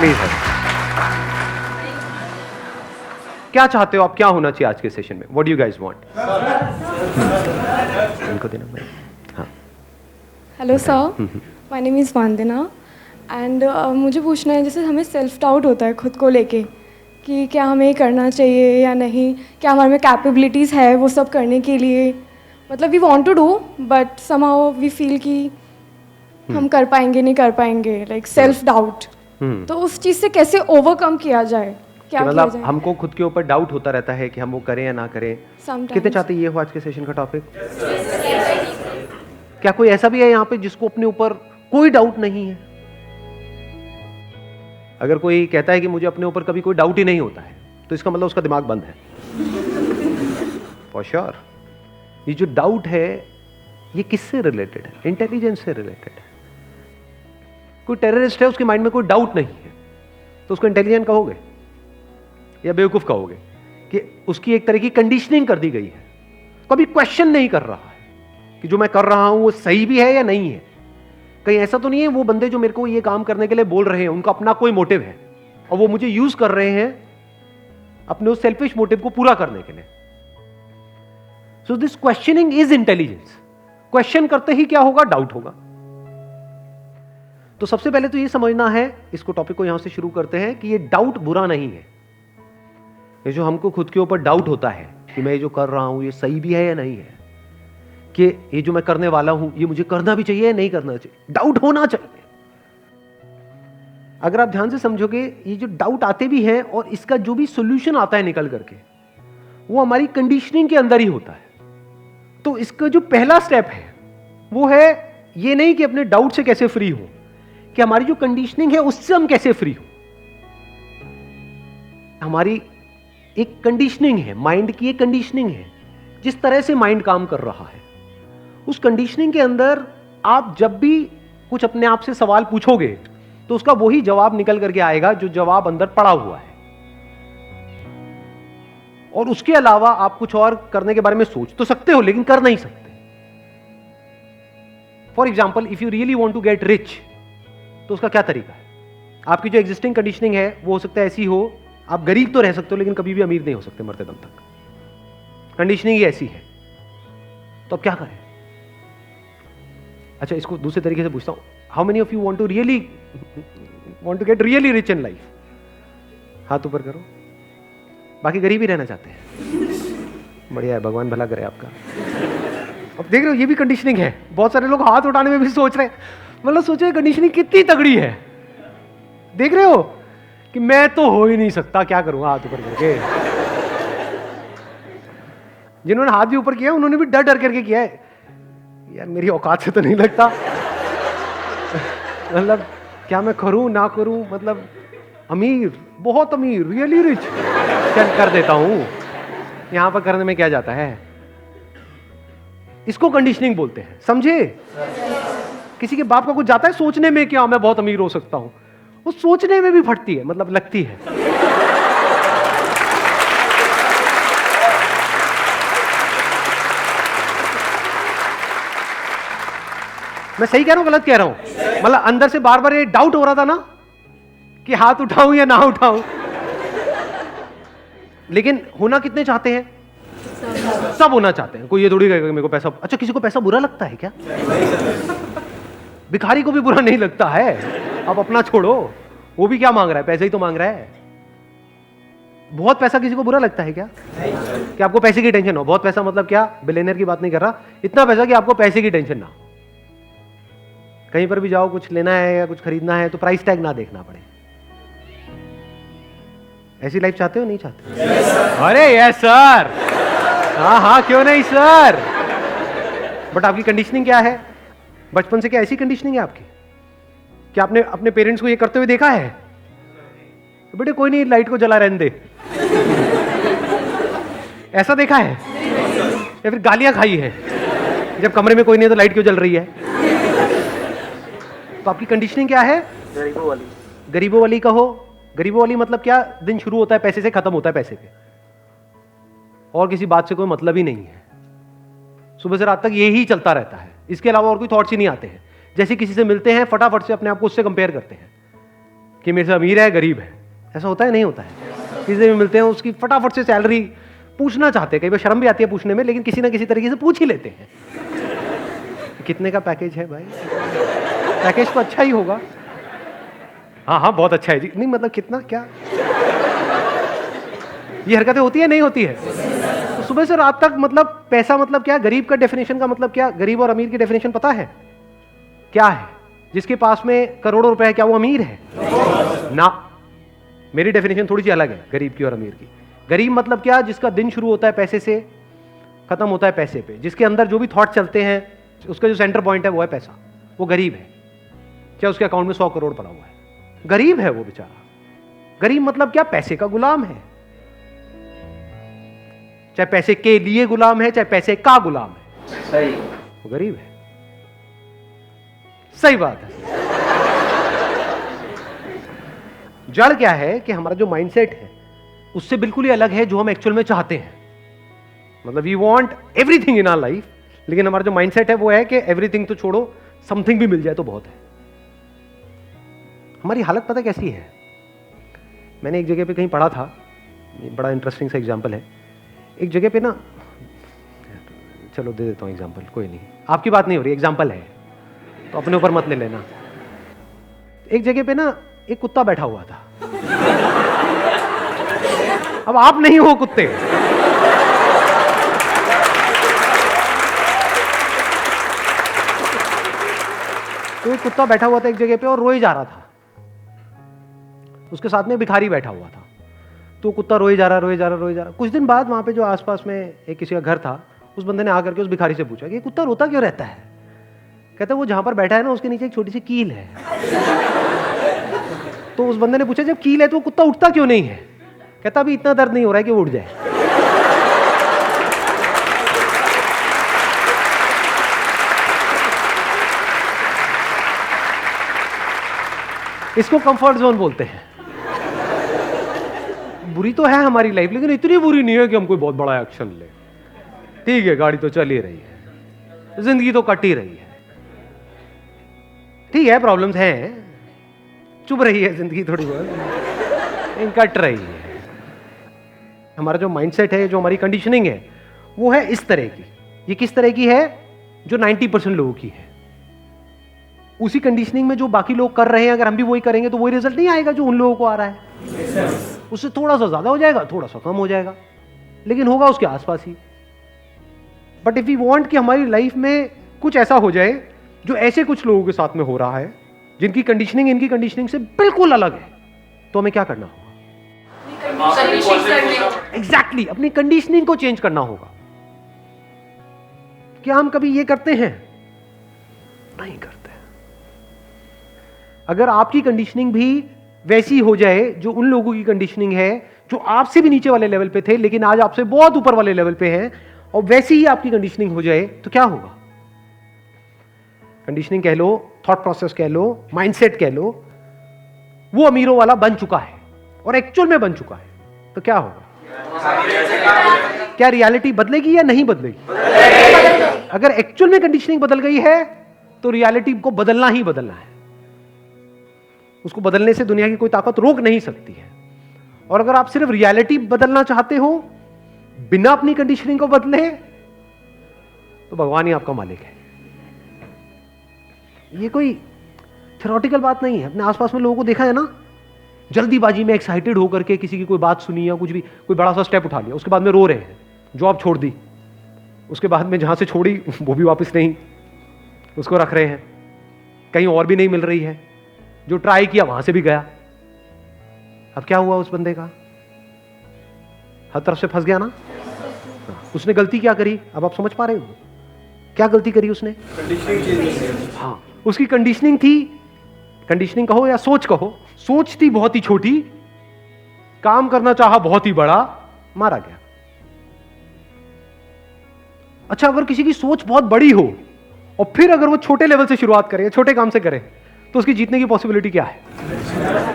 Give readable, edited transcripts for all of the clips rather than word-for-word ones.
Please क्या चाहते हो आप, क्या होना चाहिए आज के सेशन में? What do you guys want? इनको देना मैं। हाँ, hello sir, my name is Vandana and मुझे पूछना है, जैसे हमें सेल्फ डाउट होता है खुद को लेके कि क्या हमें करना चाहिए या नहीं, क्या हमारे में कैपेबिलिटीज़ है वो सब करने के लिए, मतलब we want to do but somehow we feel कि हम कर पाएंगे नहीं कर पाएंगे, लाइक सेल्फ डाउट। तो उस चीज़ से कैसे ओवरकम किया जाए, क्या किया मतलब जाए? हमको खुद के ऊपर डाउट होता रहता है कि हम वो करें या ना करें। Sometimes. कितने चाहते ये हो आज के सेशन का टॉपिक? क्या कोई ऐसा भी है यहाँ पे जिसको अपने ऊपर कोई डाउट नहीं है? अगर कोई कहता है कि मुझे अपने ऊपर कभी कोई डाउट ही नहीं होता है, तो इसका मतलब उसका दिमाग बंद है फॉर श्योर। ये जो डाउट है ये किससे रिलेटेड है? इंटेलिजेंस से रिलेटेड है। कोई टेररिस्ट है, उसके माइंड में कोई डाउट नहीं है, तो उसको इंटेलिजेंट कहोगे या बेवकूफ कहोगे? कि उसकी एक तरह की कंडीशनिंग कर दी गई है, कभी क्वेश्चन नहीं कर रहा है कि जो मैं कर रहा हूं वो सही भी है या नहीं है। कहीं ऐसा तो नहीं है वो बंदे जो मेरे को ये काम करने के लिए बोल रहे हैं उनका अपना कोई मोटिव है और वो मुझे यूज कर रहे हैं अपने उस सेल्फिश मोटिव को पूरा करने के लिए? So this questioning is intelligence. Question करते ही क्या होगा? डाउट होगा। तो सबसे पहले तो ये समझना है, इसको टॉपिक को यहां से शुरू करते हैं, कि ये डाउट बुरा नहीं है। ये जो हमको खुद के ऊपर डाउट होता है कि मैं ये जो कर रहा हूं ये सही भी है या नहीं है, कि ये जो मैं करने वाला हूं ये मुझे करना भी चाहिए या नहीं करना चाहिए, डाउट होना चाहिए। अगर आप ध्यान से समझोगे, ये जो डाउट आते भी हैं और इसका जो भी सॉल्यूशन आता है निकल करके, वो हमारी कंडीशनिंग के अंदर ही होता है। तो इसका जो पहला स्टेप है वो है ये नहीं कि अपने डाउट से कैसे फ्री हो, कि हमारी जो कंडीशनिंग है उससे हम कैसे फ्री हो। हमारी एक कंडीशनिंग है, माइंड की एक कंडीशनिंग है, जिस तरह से माइंड काम कर रहा है उस कंडीशनिंग के अंदर आप जब भी कुछ अपने आप से सवाल पूछोगे तो उसका वही जवाब निकल करके आएगा जो जवाब अंदर पड़ा हुआ है, और उसके अलावा आप कुछ और करने के बारे में सोच तो सकते हो लेकिन कर नहीं सकते। For example, if you really want to get rich, तो उसका क्या तरीका है? आपकी जो एग्जिस्टिंग कंडीशनिंग है वो हो सकता है ऐसी हो, आप गरीब तो रह सकते हो लेकिन कभी भी अमीर नहीं हो सकते मरते दम तक। कंडीशनिंग ही ऐसी है, तो अब क्या करें? अच्छा, इसको दूसरे तरीके से पूछता हूं, how many of you want to get really rich in life? हाथ ऊपर करो। बाकी गरीब ही रहना चाहते हैं। बढ़िया है, भगवान भला करे आपका। अब देख रहे हो ये भी कंडीशनिंग है। बहुत सारे लोग हाथ उठाने में भी सोच रहे हैं, मतलब सोचो कंडीशनिंग कितनी तगड़ी है। देख रहे हो कि मैं तो हो ही नहीं सकता, क्या करूंगा हाथ ऊपर करके। जिन्होंने हाथ भी ऊपर किया उन्होंने भी डर डर करके किया है, यार मेरी औकात से तो नहीं लगता। मतलब क्या मैं करूं ना करूं, मतलब अमीर, बहुत अमीर, रियली रिच, चल कर देता हूं। यहां पर करने में क्या जाता है? इसको कंडीशनिंग बोलते हैं, समझे? किसी के बाप का कुछ जाता है सोचने में क्या मैं बहुत अमीर हो सकता हूं, वो सोचने में भी फटती है, मतलब लगती है। मैं सही कह रहा हूं गलत कह रहा हूं? मतलब अंदर से बार बार ये डाउट हो रहा था ना कि हाथ उठाऊं या ना उठाऊं, लेकिन होना कितने चाहते हैं? सब होना चाहते हैं। कोई ये थोड़ी कहेगा मेरे को पैसा, अच्छा किसी को पैसा बुरा लगता है क्या? भिखारी को भी बुरा नहीं लगता है। अब अपना छोड़ो, वो भी क्या मांग रहा है? पैसे ही तो मांग रहा है। बहुत पैसा किसी को बुरा लगता है क्या? कि आपको पैसे की टेंशन हो? बहुत पैसा मतलब क्या, बिलियनर की बात नहीं कर रहा, इतना पैसा कि आपको पैसे की टेंशन ना हो। कहीं पर भी जाओ, कुछ लेना है या कुछ खरीदना है तो प्राइस टैग ना देखना पड़े। ऐसी लाइफ चाहते हो नहीं चाहते? अरे यस सर, हाँ हाँ क्यों नहीं सर। बट आपकी कंडीशनिंग क्या है? बचपन से क्या ऐसी कंडीशनिंग है आपकी कि आपने अपने पेरेंट्स को ये करते हुए देखा है? तो बेटे कोई नहीं, लाइट को जला रहने दे, ऐसा देखा है? या फिर गालियां खाई है जब कमरे में कोई नहीं है तो लाइट क्यों जल रही है? तो आपकी कंडीशनिंग क्या है? गरीबों वाली। गरीबों वाली कहो। गरीबों वाली मतलब क्या? दिन शुरू होता है पैसे से, खत्म होता है पैसे पे, और किसी बात से कोई मतलब ही नहीं है। सुबह से रात तक यही चलता रहता है, इसके अलावा और कोई थॉट्स ही नहीं आते हैं। जैसे किसी से मिलते हैं फटाफट से अपने आप को उससे कंपेयर करते हैं कि मेरे से अमीर है गरीब है। ऐसा होता है नहीं होता है? किसी से भी मिलते हैं उसकी फटाफट से सैलरी पूछना चाहते हैं, कई बार शर्म भी आती है पूछने में, लेकिन किसी ना किसी तरीके से पूछ ही लेते हैं कितने का पैकेज है भाई? पैकेज तो अच्छा ही होगा। हाँ हाँ बहुत अच्छा है जी। नहीं मतलब कितना क्या? ये हरकतें होती है नहीं होती है? तो सुबह से रात तक मतलब पैसा मतलब क्या? गरीब का डेफिनेशन का मतलब क्या? गरीब और अमीर की डेफिनेशन पता है क्या है? जिसके पास में करोड़ों रुपए है क्या वो अमीर है? ना, मेरी डेफिनेशन थोड़ी सी अलग है गरीब की और अमीर की। गरीब मतलब क्या? जिसका दिन शुरू होता है पैसे से, खत्म होता है पैसे पे, जिसके अंदर जो भी थॉट चलते हैं उसका जो सेंटर पॉइंट है वो है पैसा, वो गरीब है। क्या उसके अकाउंट में 100 करोड़ पड़ा हुआ है, गरीब है वो बेचारा। गरीब मतलब क्या? पैसे का गुलाम है, चाहे पैसे के लिए गुलाम है चाहे पैसे का गुलाम है, सही, वो गरीब है। सही बात है। जड़ क्या है कि हमारा जो माइंडसेट है उससे बिल्कुल ही अलग है जो हम एक्चुअल में चाहते हैं। मतलब we want everything in our life, लेकिन हमारा जो माइंडसेट है वो है कि एवरीथिंग तो छोड़ो, समथिंग भी मिल जाए तो बहुत है। हमारी हालत पता कैसी है? मैंने एक जगह पे कहीं पढ़ा था, बड़ा इंटरेस्टिंग सा एग्जांपल है। एक जगह पे ना, चलो दे देता हूं एग्जांपल, कोई नहीं, आपकी बात नहीं हो रही, एग्जांपल है तो अपने ऊपर मत ले लेना। एक जगह पे ना एक कुत्ता बैठा हुआ था। अब आप नहीं हो कुत्ते, तो एक कुत्ता बैठा हुआ था एक जगह पे और रोए जा रहा था। उसके साथ में भिखारी बैठा हुआ था, तो कुत्ता रोए जा रहा। कुछ दिन बाद वहां पे जो आसपास में एक किसी का घर था, उस बंदे ने आकर के उस भिखारी से पूछा कि कुत्ता रोता क्यों रहता है? कहता वो जहां पर बैठा है ना उसके नीचे एक छोटी सी कील है। तो उस बंदे ने पूछा जब कील है तो कुत्ता उठता क्यों नहीं है? कहता अभी इतना दर्द नहीं हो रहा है कि वो उठ जाए। इसको कंफर्ट जोन बोलते हैं। बुरी तो है हमारी लाइफ, लेकिन इतनी बुरी नहीं है कि हम कोई बहुत बड़ा एक्शन ले। ठीक है, गाड़ी तो चल ही रही है, जिंदगी तो कट ही रही है, ठीक है, प्रॉब्लम्स हैं, चुभ रही है जिंदगी थोड़ी बहुत, कट रही है। हमारा जो माइंडसेट है, जो हमारी कंडीशनिंग है, वो है इस तरह की। ये किस तरह की है? जो 90% लोगों की है। उसी कंडीशनिंग में जो बाकी लोग कर रहे हैं, अगर हम भी वही करेंगे तो वही रिजल्ट नहीं आएगा जो उन लोगों को आ रहा है। उससे थोड़ा सा ज्यादा हो जाएगा, थोड़ा सा कम हो जाएगा, लेकिन होगा उसके आसपास ही। बट इफ वी वांट कि हमारी लाइफ में कुछ ऐसा हो जाए जो ऐसे कुछ लोगों के साथ में हो रहा है, जिनकी कंडीशनिंग इनकी कंडीशनिंग से बिल्कुल अलग है, तो हमें क्या करना होगा? एग्जैक्टली, अपनी कंडीशनिंग को चेंज करना होगा। क्या हम कभी ये करते हैं? नहीं करते। अगर आपकी कंडीशनिंग भी वैसी हो जाए जो उन लोगों की कंडीशनिंग है जो आपसे भी नीचे वाले लेवल पे थे लेकिन आज आपसे बहुत ऊपर वाले लेवल पे हैं, और वैसी ही आपकी कंडीशनिंग हो जाए, तो क्या होगा? कंडीशनिंग कह लो, थॉट प्रोसेस कह लो, माइंडसेट कह लो, वो अमीरों वाला बन चुका है और एक्चुअल में बन चुका है, तो क्या होगा? क्या रियलिटी बदलेगी या नहीं बदलेगी? अगर एक्चुअल में कंडीशनिंग बदल गई है तो रियलिटी को बदलना ही बदलना है। उसको बदलने से दुनिया की कोई ताकत रोक नहीं सकती है। और अगर आप सिर्फ रियलिटी बदलना चाहते हो बिना अपनी कंडीशनिंग को बदले, तो भगवान ही आपका मालिक है। ये कोई थ्योरेटिकल बात नहीं है। अपने आसपास में लोगों को देखा है ना, जल्दीबाजी में एक्साइटेड होकर के किसी की कोई बात सुनी या कुछ भी, कोई बड़ा सा स्टेप उठा लिया, उसके बाद में रो रहे हैं, जॉब छोड़ दी, उसके बाद में जहां से छोड़ी वो भी वापस नहीं, उसको रख रहे हैं, कहीं और भी नहीं मिल रही है, जो ट्राई किया वहां से भी गया। अब क्या हुआ उस बंदे का? हर तरफ से फंस गया ना। उसने गलती क्या करी? अब आप समझ पा रहे हो क्या गलती करी उसने? हाँ, उसकी कंडीशनिंग थी, कंडीशनिंग कहो या सोच कहो, सोच थी बहुत ही छोटी, काम करना चाहा बहुत ही बड़ा, मारा गया। अच्छा, अगर किसी की सोच बहुत बड़ी हो और फिर अगर वो छोटे लेवल से शुरुआत करे, छोटे काम से करे, तो उसकी जीतने की पॉसिबिलिटी क्या है?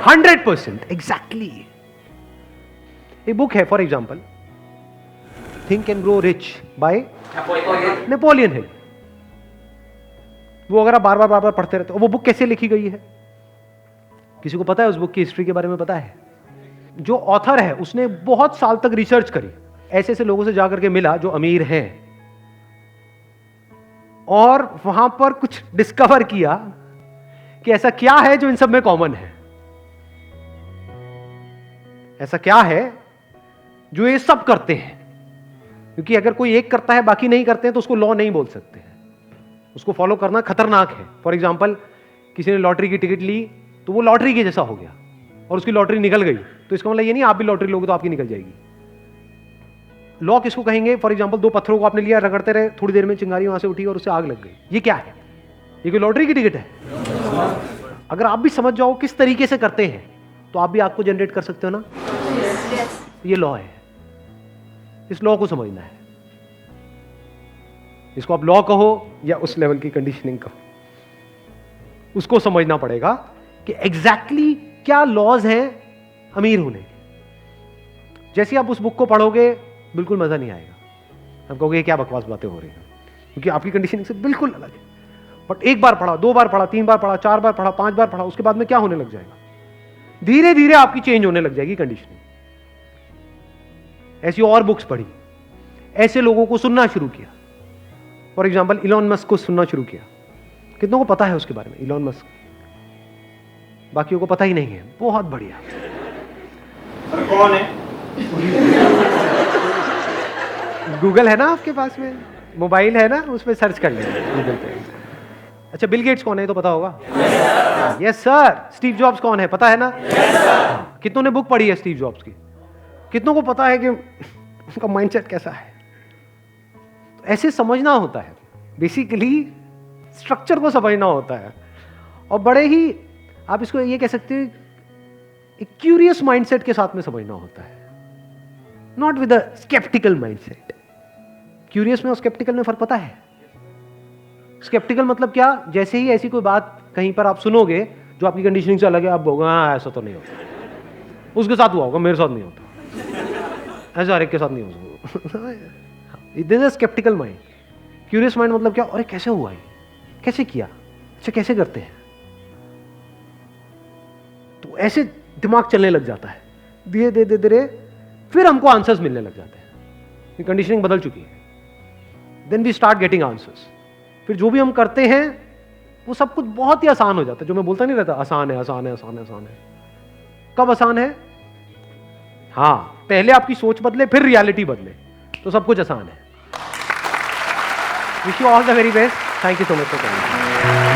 100%। एग्जैक्टली। एक बुक है for example, think and grow rich by Napoleon Hill. वो अगर आप बार बार पढ़ते रहते हो, वो बुक कैसे लिखी गई है? किसी को पता है उस बुक की हिस्ट्री के बारे में पता है? जो ऑथर है उसने बहुत साल तक रिसर्च करी, ऐसे ऐसे लोगों से जाकर के मिला जो अमीर हैं, और वहां पर कुछ डिस्कवर किया कि ऐसा क्या है जो इन सब में कॉमन है, ऐसा क्या है जो ये सब करते हैं। क्योंकि अगर कोई एक करता है बाकी नहीं करते हैं तो उसको लॉ नहीं बोल सकते हैं, उसको फॉलो करना खतरनाक है। फॉर एग्जाम्पल, किसी ने लॉटरी की टिकट ली तो वो लॉटरी के जैसा हो गया और उसकी लॉटरी निकल गई, तो इसका मतलब ये नहीं आप भी लॉटरी लोगे तो आपकी निकल जाएगी। लॉ किसको कहेंगे? फॉर एग्जाम्पल, 2 पत्थरों को आपने लिया, रगड़ते रहे, थोड़ी देर में चिंगारी वहां से उठी और उससे आग लग गई, ये क्या है? ये कोई लॉटरी की टिकट है? अगर आप भी समझ जाओ किस तरीके से करते हैं तो आप भी आग को जनरेट कर सकते हो ना। ये लॉ है, इस लॉ को समझना है। इसको आप लॉ कहो या उस लेवल की कंडीशनिंग कहो, उसको समझना पड़ेगा कि एग्जैक्टली क्या लॉज हैं अमीर होने के। जैसे आप उस बुक को पढ़ोगे बिल्कुल मजा नहीं आएगा, आप कहोगे ये क्या बकवास बातें हो रही हैं, क्योंकि आपकी कंडीशनिंग से बिल्कुल अलग है। बट एक बार पढ़ा, 2 बार पढ़ा, 3 बार पढ़ा, 4 बार पढ़ा, 5 बार पढ़ा, उसके बाद में क्या होने लग जाएगा? धीरे धीरे आपकी चेंज होने लग जाएगी कंडीशनिंग। ऐसी और बुक्स पढ़ी, ऐसे लोगों को सुनना शुरू किया। फॉर एग्जाम्पल, इलॉन मस्क को सुनना शुरू किया। कितनों को पता है उसके बारे में? इलॉन मस्क, बाकियों को पता ही नहीं है। बहुत बढ़िया। कौन है? गूगल है ना आपके पास में, मोबाइल है ना, उस पर सर्च कर लेंगे गूगल पे। अच्छा, बिल गेट्स कौन है तो पता होगा? Yes sir. स्टीव जॉब्स कौन है पता है ना? कितनों ने बुक पढ़ी है स्टीव जॉब्स की? कितनों को पता है कि उनका माइंडसेट कैसा है? ऐसे समझना होता है, बेसिकली स्ट्रक्चर को समझना होता है, और बड़े ही आप इसको ये कह सकते हैं एक क्यूरियस माइंडसेट के साथ में समझना होता है, not with a sceptical mindset. Curious में और स्केप्टिकल में फर्क पता है? स्केप्टिकल मतलब क्या? जैसे ही ऐसी कोई बात कहीं पर आप सुनोगे जो आपकी कंडीशनिंग से अलग है, आप बोलोगे हाँ ऐसा तो नहीं होता, उसके साथ हुआ होगा, मेरे साथ नहीं होता, ऐसा हर एक के साथ नहीं होगा। This is sceptical mind. Curious mind मतलब क्या? अरे कैसे हुआ, ये कैसे किया, अच्छा कैसे करते हैं, तो ऐसे दिमाग चलने लग जाता है। धीरे धीरे धीरे फिर हमको आंसर्स मिलने लग जाते हैं, कंडीशनिंग बदल चुकी है। Then we start getting answers. फिर जो भी हम करते हैं वो सब कुछ बहुत ही आसान हो जाता है। जो मैं बोलता नहीं रहता आसान है आसान है आसान है आसान है, कब आसान है? हाँ, पहले आपकी सोच बदले, फिर रियलिटी बदले, तो सब कुछ आसान है। Wish you all the very best. Thank you so much for coming.